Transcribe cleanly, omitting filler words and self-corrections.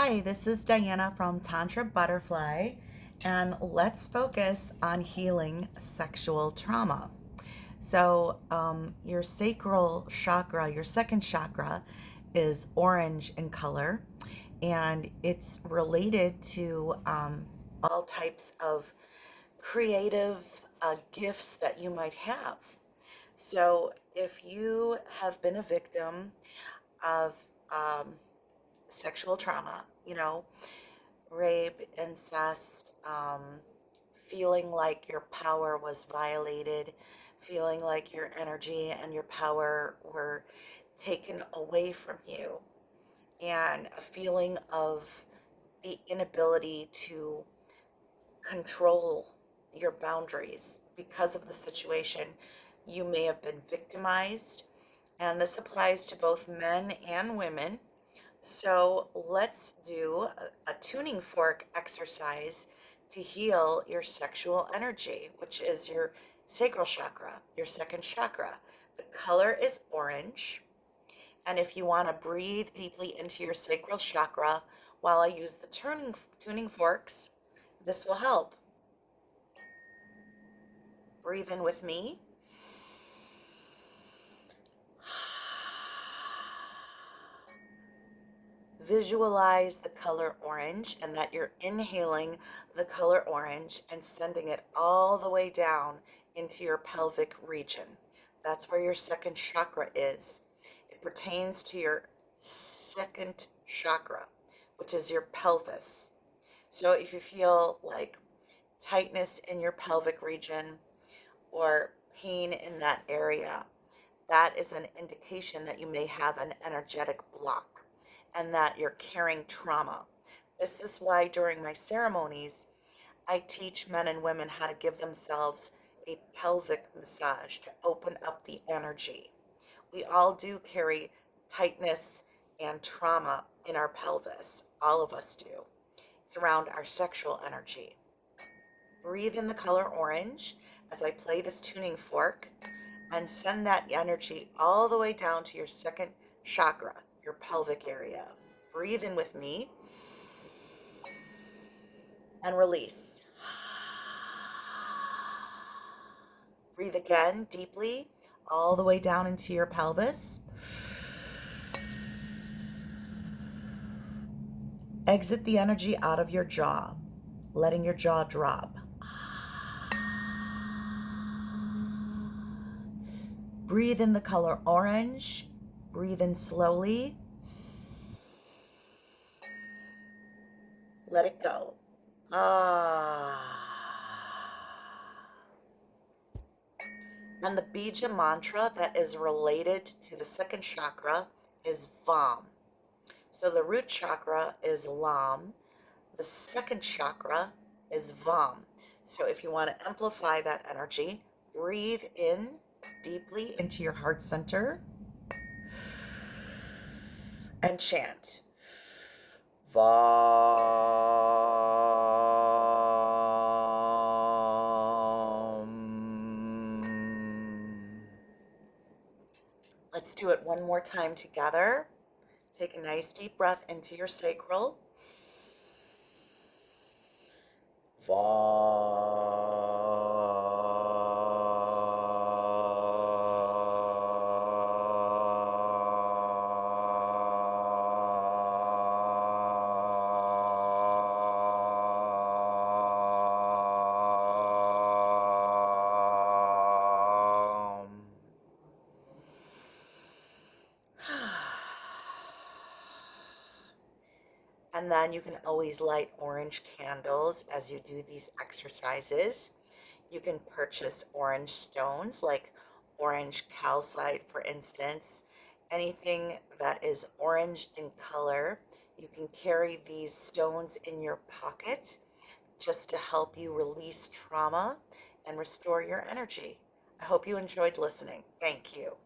Hi, this is Diana from Tantra Butterfly, and let's focus on healing sexual trauma. Your sacral chakra, your second chakra, is orange in color, and it's related to all types of creative gifts that you might have. So, if you have been a victim of sexual trauma, rape, incest, feeling like your power was violated, feeling like your energy and your power were taken away from you, and a feeling of the inability to control your boundaries because of the situation. You may have been victimized, and this applies to both men and women. So let's do a tuning fork exercise to heal your sexual energy, which is your sacral chakra, your second chakra. The color is orange. And if you want to breathe deeply into your sacral chakra while I use the tuning forks, this will help. Breathe in with me. Visualize the color orange and that you're inhaling the color orange and sending it all the way down into your pelvic region. That's where your second chakra is. It pertains to your second chakra, which is your pelvis. So if you feel like tightness in your pelvic region or pain in that area, that is an indication that you may have an energetic block and that you're carrying trauma. This is why during my ceremonies, I teach men and women how to give themselves a pelvic massage to open up the energy. We all do carry tightness and trauma in our pelvis. All of us do. It's around our sexual energy. Breathe in the color orange as I play this tuning fork and send that energy all the way down to your second chakra, your pelvic area. Breathe in with me and release. Breathe again deeply, all the way down into your pelvis. Exit the energy out of your jaw, letting your jaw drop. Breathe in the color orange. Breathe in slowly. Let it go. And the bija mantra that is related to the second chakra is Vam. So the root chakra is Lam. The second chakra is Vam. So if you want to amplify that energy, breathe in deeply into your heart center and chant Vam. Let's do it one more time together. Take a nice deep breath into your sacral. And then you can always light orange candles as you do these exercises. You can purchase orange stones like orange calcite, for instance. Anything that is orange in color, you can carry these stones in your pocket just to help you release trauma and restore your energy. I hope you enjoyed listening. Thank you.